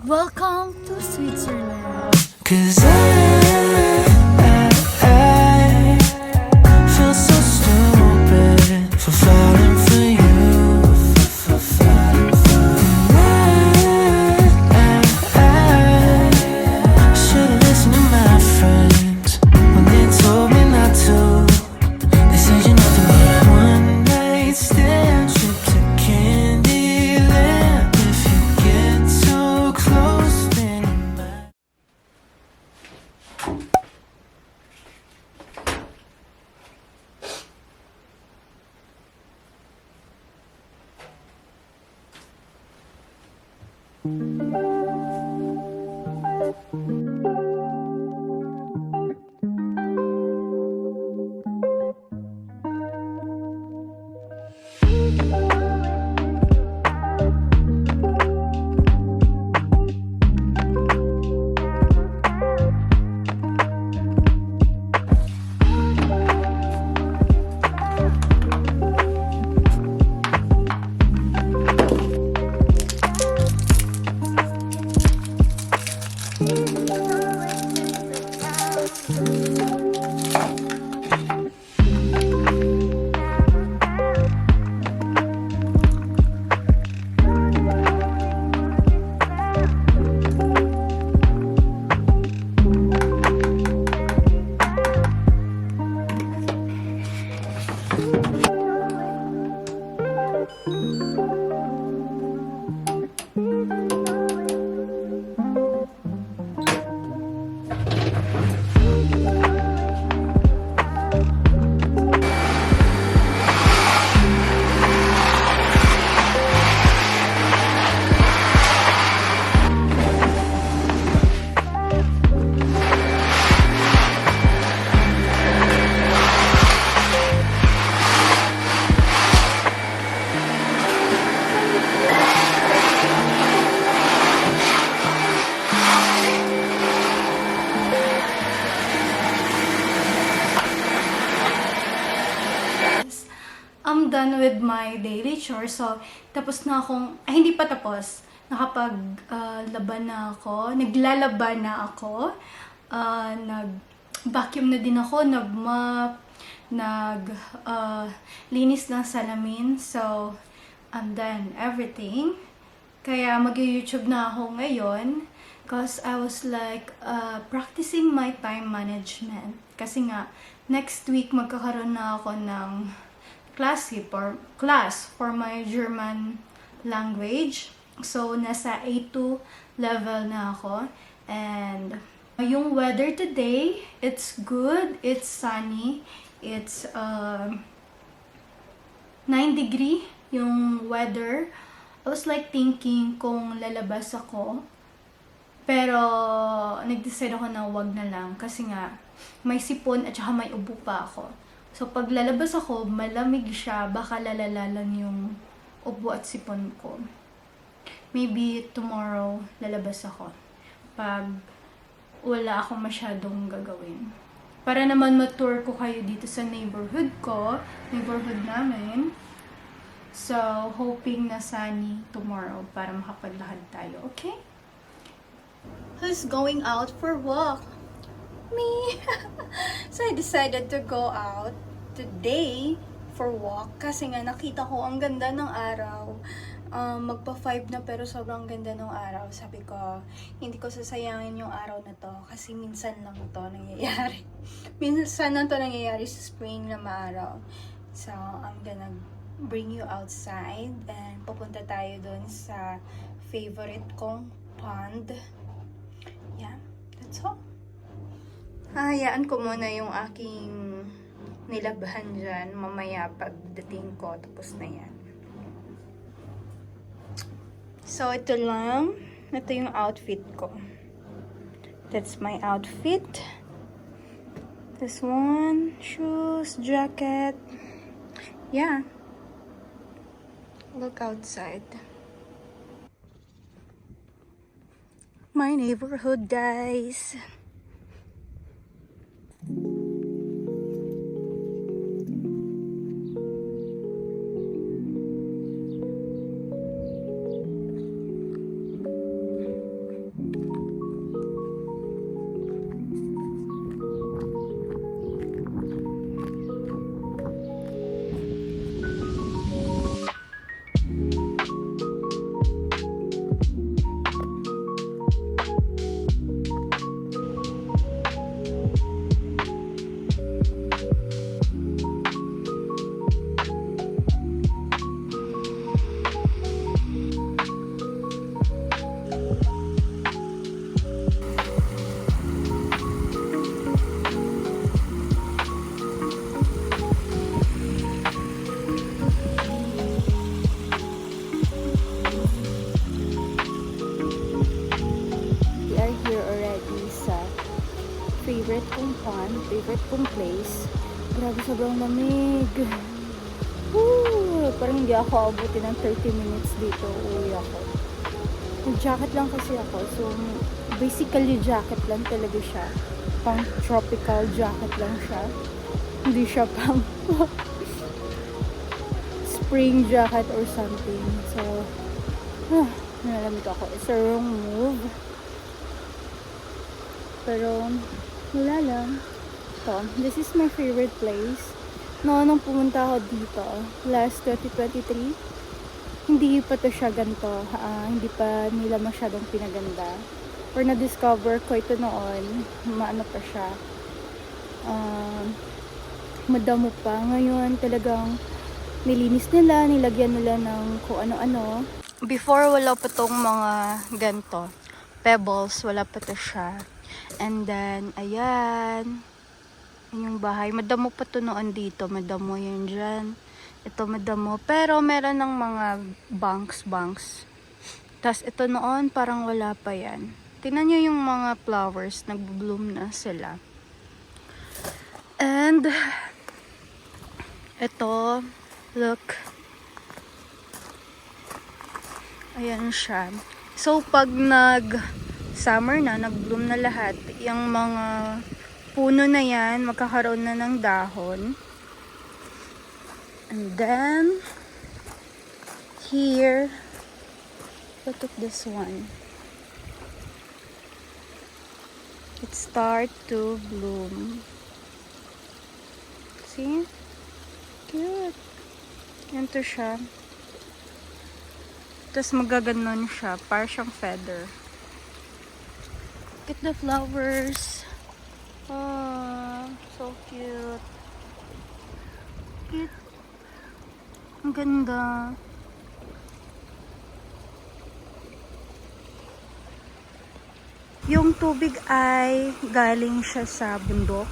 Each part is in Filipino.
Welcome to Switzerland. 'Cause I feel so stupid for falling for you. For falling for you. I should've listened to my friends when they told me not to. They said you're nothing but a one night stand trip to Candyland. If you get too close, then you might. I'm done with my daily chores. So, tapos na akong, ay hindi pa tapos. Laban na ako, naglalaban na ako, nag-vacuum na din ako, nag-mop, linis ng salamin. So, I'm done everything. Kaya mag-YouTube na ako ngayon. Because I was like, practicing my time management. Kasi nga, next week magkakaroon na ako ng class for my German language. So, nasa A2 level na ako. And yung weather today, it's good. It's sunny. It's 9 degree yung weather. I was like thinking kung lalabas ako. Pero, nag-decide ako na wag na lang. Kasi nga, may sipon at saka may ubo pa ako. So, pag lalabas ako, malamig siya, baka lalala yung ubo at sipon ko. Maybe tomorrow, lalabas ako. Pag wala akong masyadong gagawin. Para naman ma-tour ko kayo dito sa neighborhood namin. So, hoping na sunny tomorrow para makapaglakad tayo, okay? Who's going out for walk? Me. So I decided to go out today for walk kasi nga nakita ko ang ganda ng araw. Magpa 5 na pero sobrang ganda ng araw. Sabi ko, hindi ko sasayangin yung araw na to kasi minsan lang to nangyayari. Minsan lang to nangyayari sa spring na maaraw. So I'm gonna bring you outside and pupunta tayo dun sa favorite kong pond. Yeah, that's all. Hayaan ko muna yung aking nilabahan dyan. Mamaya pagdating ko, tapos na yan. So, ito lang. Ito yung outfit ko. That's my outfit. This one, shoes, jacket. Yeah. Look outside. My neighborhood, guys. favorite kong pond, favorite kong place. Grabe, sobrang lamig. Woo! Parang hindi ako abutin ng 30 minutes dito. Uwi ako. Nag-jacket lang kasi ako. So, basically jacket lang talaga siya. Pang tropical jacket lang siya. Hindi siya pang spring jacket or something. So, nalamig ako. It's a wrong move. Pero, wala lang. So, this is my favorite place. Nung pumunta ako dito, last 2023, hindi pa to siya ganito. Hindi pa nila masyadong pinaganda. Or na-discover ko ito noon, maano pa siya. Madamo pa. Ngayon, talagang nilinis nila, nilagyan nila ng kung ano-ano. Before, wala pa tong mga ganito. Pebbles, wala pa to siya. And then, ayan. Yan yung bahay. Madamo pa to noon dito. Madamo yan dyan. Ito madamo. Pero meron ng mga banks. Tapos ito noon, parang wala pa yan. Tingnan nyo yung mga flowers. Nag-bloom na sila. And, ito, look. Ayan siya. So, pag nag-summer na, nag-bloom na lahat, yung mga puno na yan, magkakaroon na ng dahon. And then, here, look at this one. It start to bloom. See? Cute. Ganito siya. Tapos magaganon siya. Para siyang feather. Look at the flowers. Oh, so cute. Cute. Ang ganda. Yung tubig ay galing siya sa bundok.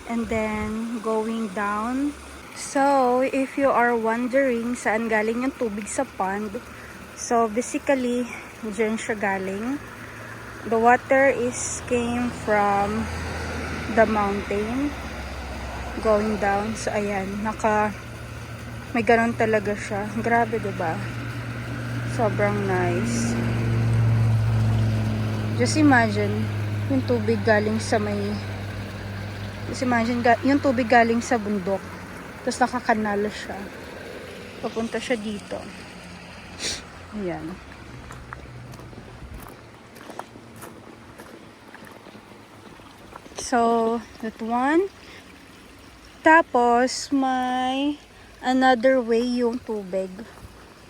And then, going down. So, if you are wondering saan galing yung tubig sa pond, so basically, dyan siya galing. The water came from the mountain going down. So ayan, may ganon talaga siya. Grabe, diba? Sobrang nice. Just imagine yung tubig galing sa yung tubig galing sa bundok, tapos nakakanal siya, papunta siya dito. Ayan. So, that one. Tapos, may another way yung tubig.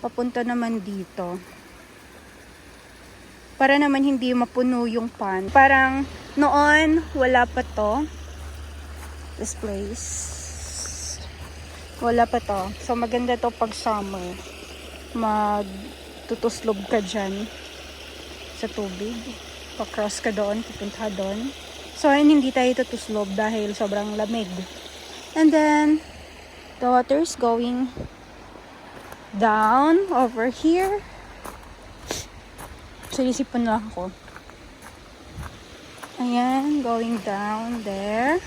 Papunta naman dito. Para naman hindi mapuno yung pond. Parang noon, wala pa to. This place. Wala pa to. So, maganda to pag summer. Magtutuslob ka dyan sa tubig. Pa-cross ka doon, pupunta doon. So, hindi tayo tutuslob dahil sobrang lamig. And then, the water is going down over here. So, isipon lang ako. Ayan, going down there.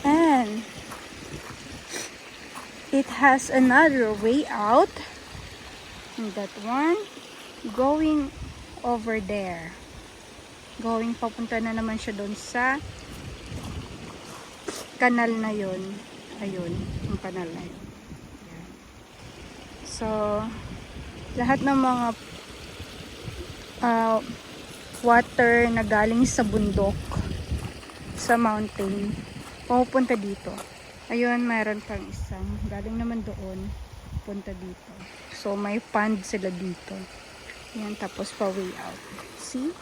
And, it has another way out. And that one, going over there. Going, papunta na naman siya doon sa kanal na yun. Ayun, yung kanal na yun. Ayan. So, lahat ng mga water na galing sa bundok, sa mountain, pupunta dito. Ayun, mayroon pang isang galing naman doon, punta dito. So, may pond sila dito. Ayan, tapos pa way out. See?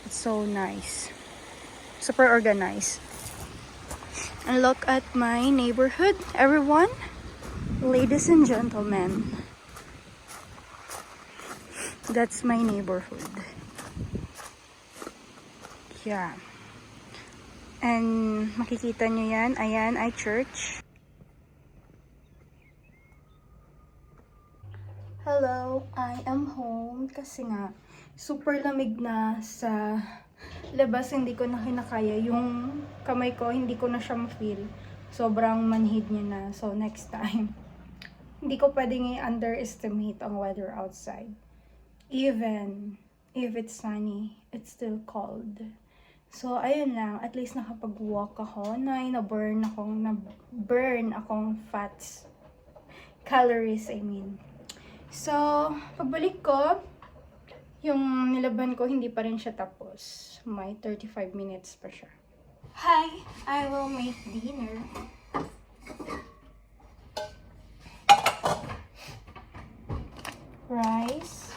It's so nice. Super organized. And look at my neighborhood, everyone. Ladies and gentlemen. That's my neighborhood. Yeah. And makikita nyo yan. Ayan ay church. Hello, I am home kasi nga super lamig na sa labas, hindi ko na kinakaya. Yung kamay ko, hindi ko na siya ma-feel. Sobrang manhid niya na. So, next time, hindi ko pwedeng i-underestimate ang weather outside. Even if it's sunny, it's still cold. So, ayun lang. At least nakapag-walk ako na na-burn akong fats. Calories, I mean. So, pagbalik ko, yung nilaban ko, hindi pa rin siya tapos. May 35 minutes pa siya. Hi! I will make dinner. Rice.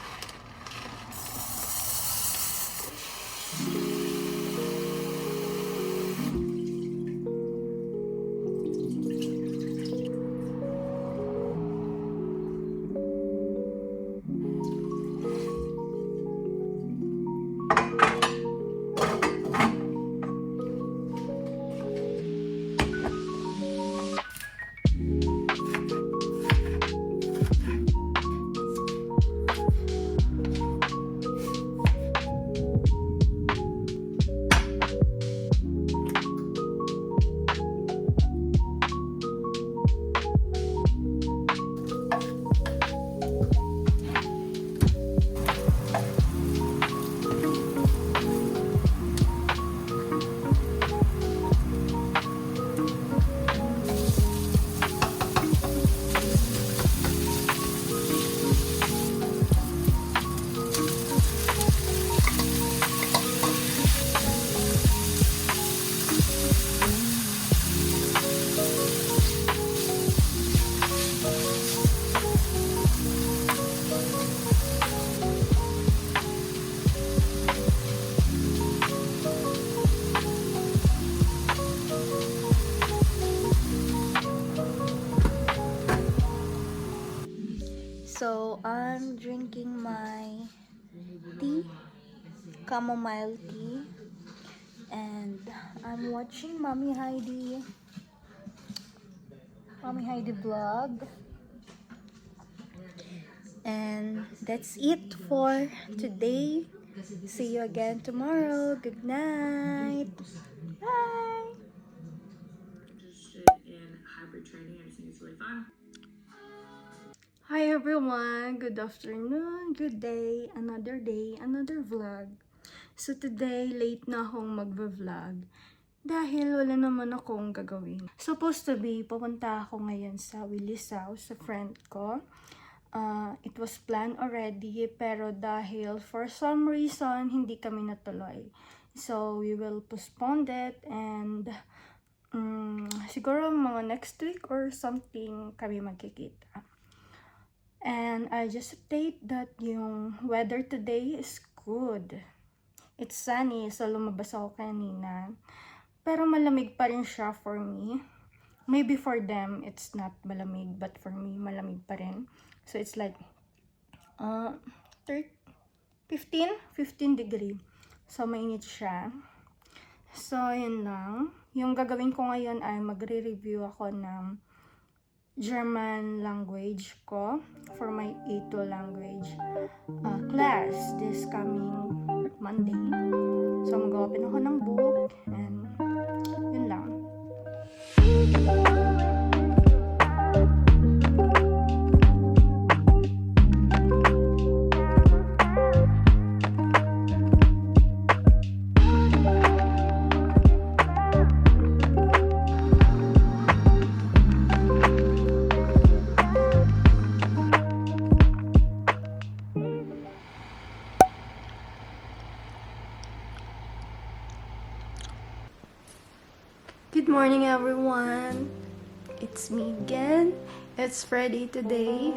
So, I'm drinking my tea, chamomile tea, and I'm watching Mommy Heidi vlog. And that's it for today. See you again tomorrow. Good night. Bye. Interested in hybrid training. I just think it's really fun. Hi everyone, good afternoon, good day, another vlog. So today, late na akong magva-vlog dahil wala naman akong gagawin. Supposed to be, pupunta ako ngayon sa Willy's house, sa friend ko. It was planned already, pero dahil for some reason, hindi kami natuloy. So we will postpone it and siguro mga next week or something kami magkikita. And I just update that yung weather today is good. It's sunny, so lumabas ako kanina. Pero malamig pa rin siya for me. Maybe for them, it's not malamig, but for me, malamig pa rin. So it's like 15 degree. So mainit siya. So yun lang. Yung gagawin ko ngayon ay magre-review ako ng German language ko for my A2 language class this coming Monday. So mag-open ako ng book and yun lang. Good morning everyone, it's me again. It's Friday today.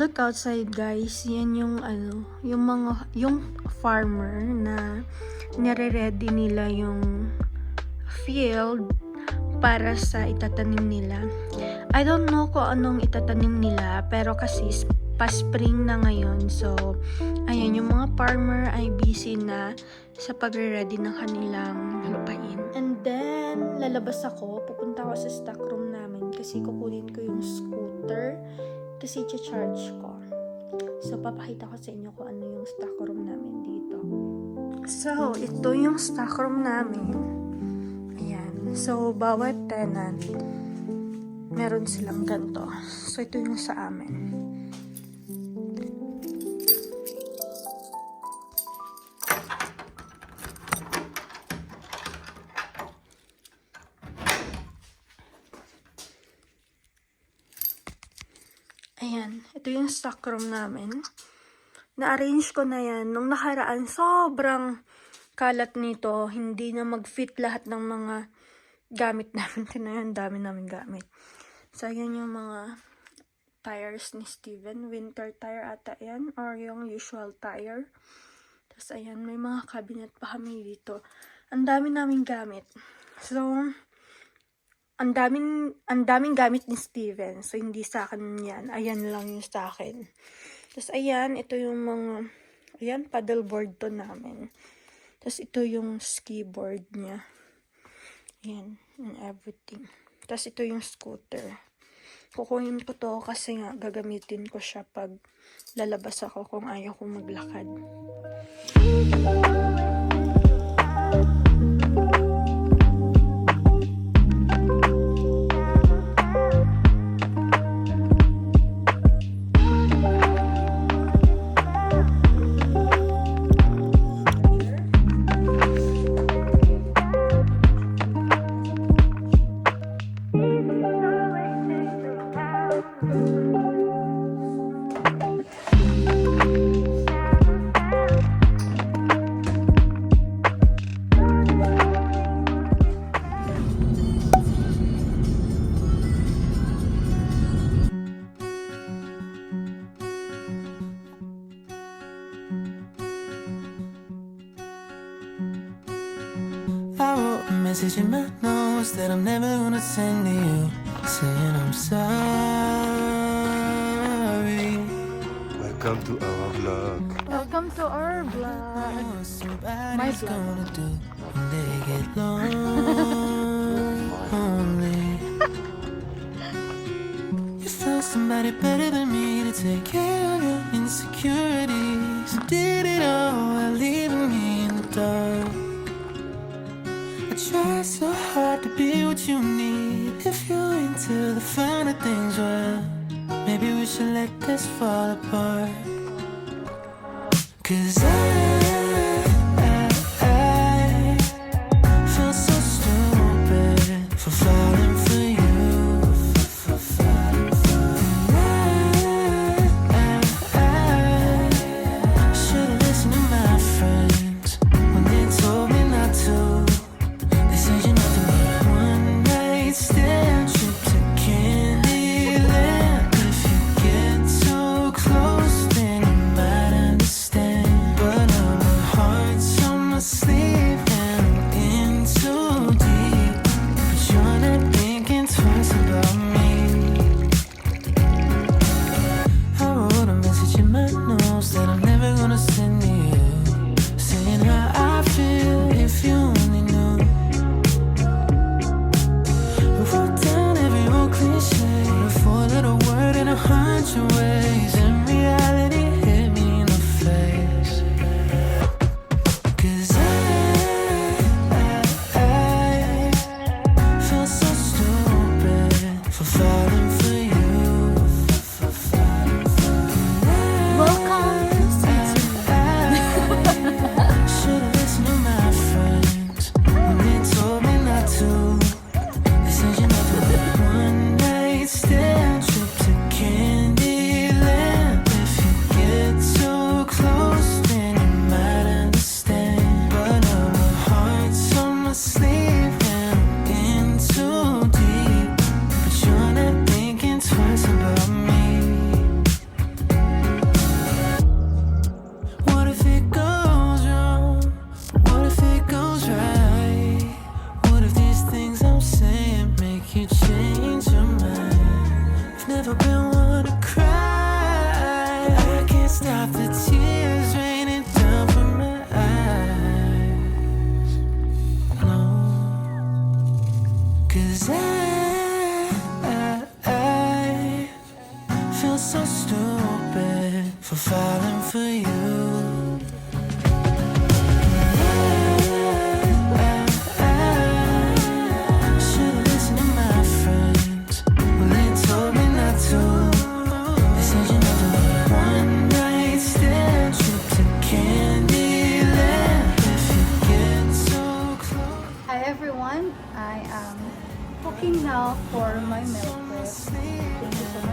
Look outside, guys. Yan yung yung farmer na nire-ready nila yung field para sa itatanim nila. I don't know kung anong itatanim nila, pero kasi pa-spring na ngayon. So, ayan, yung mga farmer ay busy na sa pagre-ready ng kanilang lupain. And then, lalabas ako. Pupunta ako sa stock room namin kasi kukunin ko yung scooter kasi i-charge ko. So, papakita ko sa inyo kung ano yung stock room namin dito. So, ito yung stock room namin. Ayan. So, bawat tenant, meron silang ganito. So, ito yung sa amin. Ayan, ito yung stock room namin. Na-arrange ko na yan. Nung nakaraan, sobrang kalat nito. Hindi na mag-fit lahat ng mga gamit namin. Tinayan, dami namin gamit. So, ayan yung mga tires ni Steven. Winter tire ata yan. Or yung usual tire. Tapos, ayan, may mga cabinet pa kami dito. Ang dami namin gamit. So, ang daming gamit ni Steven. So, hindi sa akin yan. Ayan lang yung sa akin. Tapos, ayan, ito yung mga, ayan, paddleboard to namin. Tapos, ito yung ski board niya. Ayan, and everything. Tapos, ito yung scooter. Kukunin ko to kasi nga, gagamitin ko siya pag lalabas ako kung ayaw kong maglakad. I wrote a message in my notes that I'm never gonna send to you, saying I'm sorry. Welcome to our vlog. Welcome to our vlog. What somebody's My vlog. gonna do when they get lonely. You found somebody better than me to take care of your insecurities. You did it all while leaving me in the dark. I try so hard to be what you need. If you're into the finer things, well, maybe we should let this fall apart. 'Cause I feel so stupid for falling for you. I should've listened to my friends when they told me not to. They said you're nothing but a one-night stand, trip to Candyland. If you get too close, then you might understand. But I'm for falling for you. Should've listened to my friends when they told me not to. They said you never want a one night stand, trip to Candyland if you get so close. Hi everyone, I am cooking now for my meal prep. Thank you so